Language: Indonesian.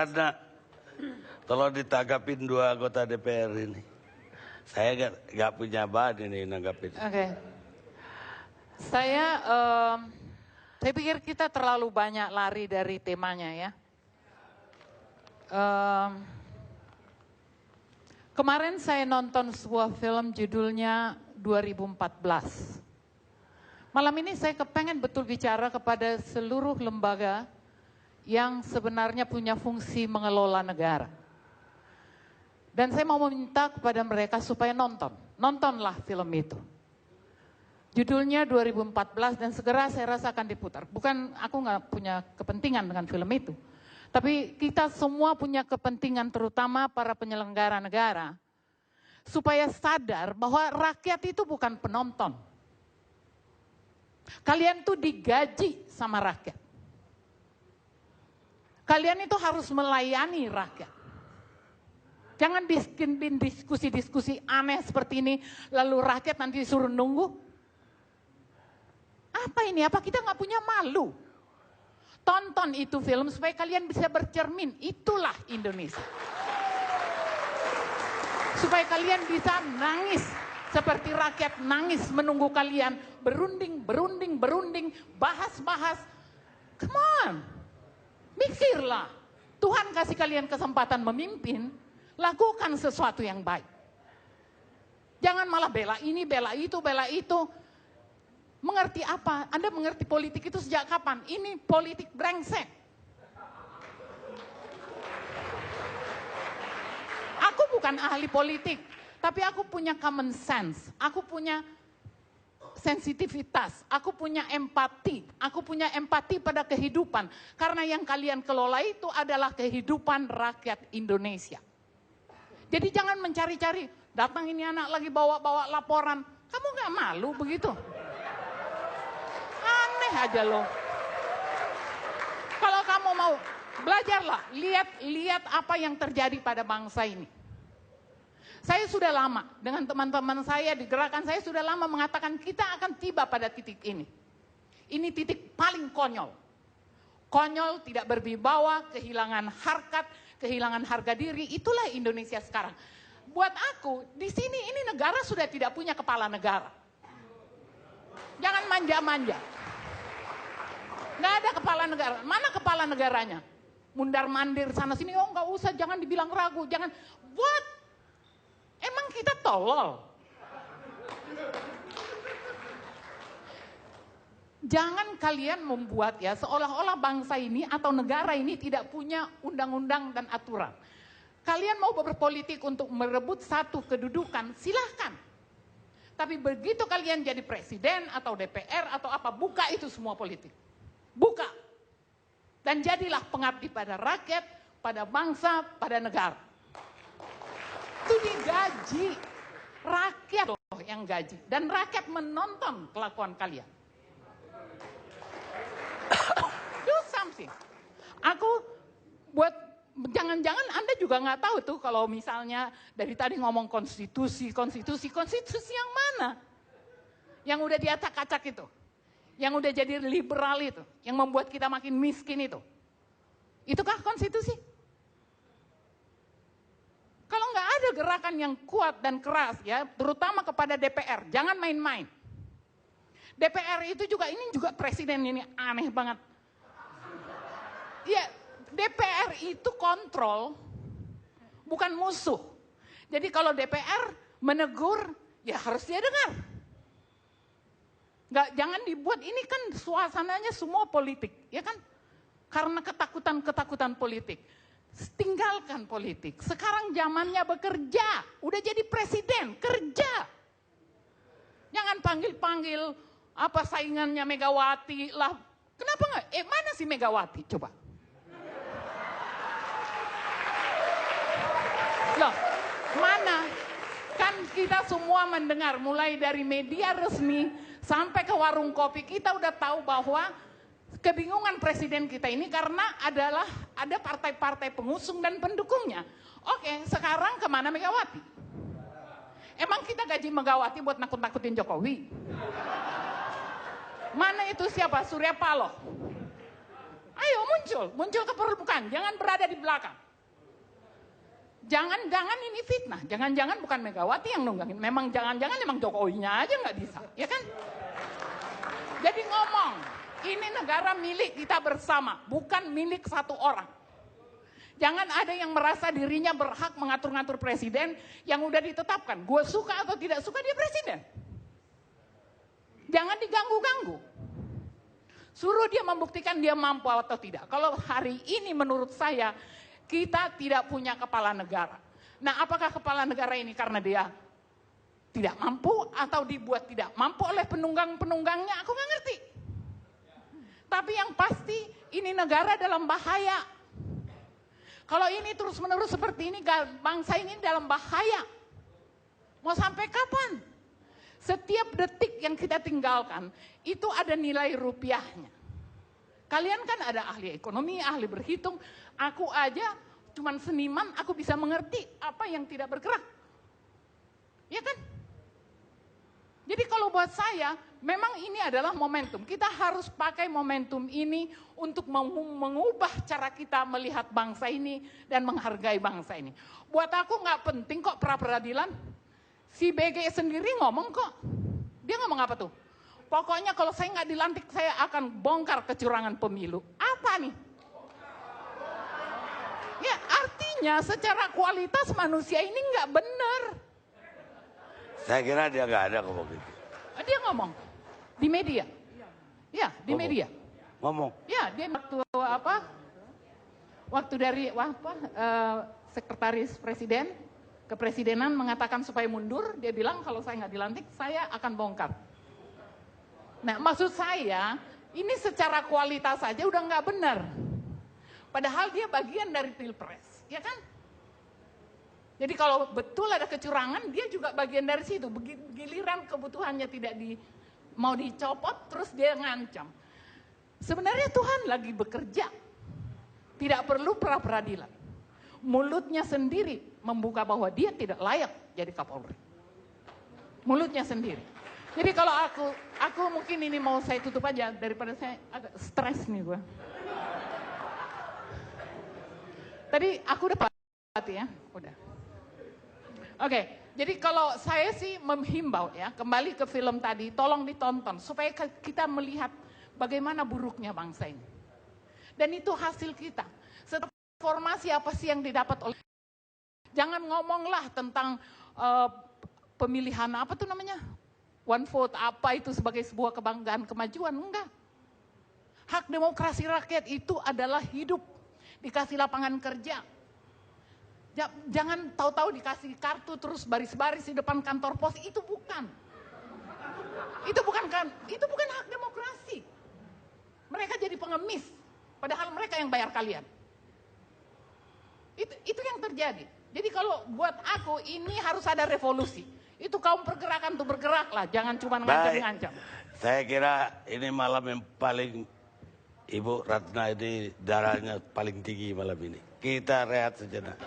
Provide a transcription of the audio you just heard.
sederhana. Tolong ditanggapin dua anggota DPR ini. Saya nggak punya bahan ini nanggapin. Oke. Saya pikir kita terlalu banyak lari dari temanya ya. Kemarin saya nonton sebuah film judulnya 2014. Malam ini saya kepengen betul bicara kepada seluruh lembaga yang sebenarnya punya fungsi mengelola negara. Dan saya mau meminta kepada mereka supaya nontonlah film itu. Judulnya 2014 dan segera saya rasa akan diputar. Bukan aku nggak punya kepentingan dengan film itu. Tapi kita semua punya kepentingan terutama para penyelenggara negara. Supaya sadar bahwa rakyat itu bukan penonton. Kalian tuh digaji sama rakyat. Kalian itu harus melayani rakyat. Jangan bikin diskusi-diskusi aneh seperti ini, lalu rakyat nanti disuruh nunggu. Apa ini? Apa kita nggak punya malu? Tonton itu film supaya kalian bisa bercermin. Itulah Indonesia. Supaya kalian bisa nangis. Seperti rakyat nangis menunggu kalian. Berunding, bahas-bahas. Come on. Mikirlah. Tuhan kasih kalian kesempatan memimpin. Lakukan sesuatu yang baik. Jangan malah bela ini, bela itu, bela itu. Mengerti apa? Anda mengerti politik itu sejak kapan? Ini politik brengsek. Aku bukan ahli politik, tapi aku punya common sense. Aku punya sensitivitas, aku punya empati. Aku punya empati pada kehidupan. Karena yang kalian kelola itu adalah kehidupan rakyat Indonesia. Jadi jangan mencari-cari, datang ini anak lagi bawa-bawa laporan. Kamu gak malu begitu? Aneh aja loh. Kalau kamu mau, belajarlah. Lihat apa yang terjadi pada bangsa ini. Saya sudah lama, dengan teman-teman saya di gerakan saya sudah lama mengatakan kita akan tiba pada titik ini. Ini titik paling konyol. Konyol, tidak berwibawa, kehilangan harkat, kehilangan harga diri, itulah Indonesia sekarang. Buat aku, di sini ini negara sudah tidak punya kepala negara. Jangan manja-manja. Nggak ada kepala negara. Mana kepala negaranya? Mundar-mandir sana sini, oh nggak usah, jangan dibilang ragu, jangan. What? Emang kita tolol? Jangan kalian membuat ya seolah-olah bangsa ini atau negara ini tidak punya undang-undang dan aturan. Kalian mau berpolitik untuk merebut satu kedudukan, silahkan. Tapi begitu kalian jadi presiden atau DPR atau apa, buka itu semua politik. Buka. Dan jadilah pengabdi pada rakyat, pada bangsa, pada negara. Itu digaji. Rakyat loh yang gaji. Dan rakyat menonton kelakuan kalian. Do something. Aku buat, jangan-jangan Anda juga nggak tahu tuh kalau misalnya dari tadi ngomong konstitusi yang mana? Yang udah diacak-acak itu. Yang udah jadi liberal itu. Yang membuat kita makin miskin itu. Itukah konstitusi? Kalau nggak ada gerakan yang kuat dan keras ya, terutama kepada DPR, jangan main-main. DPR itu juga, ini juga presiden ini aneh banget. Ya, DPR itu kontrol, bukan musuh. Jadi kalau DPR menegur, ya harus dia dengar. Nggak, jangan dibuat, ini kan suasananya semua politik, ya kan? Karena ketakutan politik. Tinggalkan politik. Sekarang zamannya bekerja. Udah jadi presiden, kerja. Jangan panggil-panggil apa saingannya Megawati lah. Kenapa nggak? Mana sih Megawati? Coba. Loh, mana? Kan kita semua mendengar mulai dari media resmi sampai ke warung kopi, kita udah tahu bahwa kebingungan presiden kita ini karena ada partai-partai pengusung dan pendukungnya. Oke, sekarang kemana Megawati? Emang kita gaji Megawati buat nakut-nakutin Jokowi? Mana itu siapa? Surya Paloh. Ayo muncul ke permukaan, jangan berada di belakang. Jangan-jangan ini fitnah, jangan-jangan bukan Megawati yang nunggangin, memang jangan-jangan emang Jokowinya aja nggak bisa, ya kan? Jadi ngomong, ini negara milik kita bersama, bukan milik satu orang. Jangan ada yang merasa dirinya berhak mengatur-ngatur presiden yang udah ditetapkan. Gue suka atau tidak suka dia presiden. Jangan diganggu-ganggu. Suruh dia membuktikan dia mampu atau tidak. Kalau hari ini menurut saya, kita tidak punya kepala negara. Nah, apakah kepala negara ini karena dia tidak mampu atau dibuat tidak mampu oleh penunggang-penunggangnya? Aku nggak ngerti. Tapi yang pasti ini negara dalam bahaya. Kalau ini terus-menerus seperti ini, bangsa ini dalam bahaya. Mau sampai kapan? Setiap detik yang kita tinggalkan, itu ada nilai rupiahnya. Kalian kan ada ahli ekonomi, ahli berhitung. Aku aja cuman seniman, aku bisa mengerti apa yang tidak bergerak. Ya kan? Jadi kalau buat saya, memang ini adalah momentum. Kita harus pakai momentum ini untuk mengubah cara kita melihat bangsa ini dan menghargai bangsa ini. Buat aku nggak penting kok pra-peradilan. Si BG sendiri ngomong kok. Dia ngomong apa tuh? Pokoknya kalau saya nggak dilantik, saya akan bongkar kecurangan pemilu. Apa nih? Ya artinya secara kualitas manusia ini nggak benar. Saya kira dia nggak ada ngomong gitu. Dia ngomong di media. Ya, di media. Ngomong. Ya, dia waktu apa? Waktu dari sekretaris presiden kepresidenan mengatakan supaya mundur, dia bilang kalau saya nggak dilantik, saya akan bongkar. Nah, maksud saya ini secara kualitas saja udah nggak benar. Padahal dia bagian dari pilpres, ya kan? Jadi kalau betul ada kecurangan, dia juga bagian dari situ. Giliran kebutuhannya tidak mau dicopot, terus dia ngancam. Sebenarnya Tuhan lagi bekerja. Tidak perlu pra-peradilan. Mulutnya sendiri membuka bahwa dia tidak layak jadi Kapolri. Mulutnya sendiri. Jadi kalau aku mungkin ini mau saya tutup aja, daripada saya agak stres nih gue. Tadi aku udah ya, udah. Oke, jadi kalau saya sih menghimbau ya, kembali ke film tadi, tolong ditonton supaya kita melihat bagaimana buruknya bangsa ini. Dan itu hasil kita. Setelah informasi apa sih yang didapat oleh... Jangan ngomonglah tentang pemilihan apa tuh namanya? One vote, apa itu sebagai sebuah kebanggaan, kemajuan, enggak. Hak demokrasi rakyat itu adalah hidup, dikasih lapangan kerja. Jangan tahu-tahu dikasih kartu terus baris-baris di depan kantor pos, itu bukan. Itu bukan hak demokrasi. Mereka jadi pengemis, padahal mereka yang bayar kalian. Itu yang terjadi. Jadi kalau buat aku ini harus ada revolusi. Itu kaum pergerakan tuh bergeraklah, jangan cuma ngancam-ngancam. Saya kira ini malam yang paling Ibu Ratna ini darahnya paling tinggi malam ini. Kita rehat sejenak.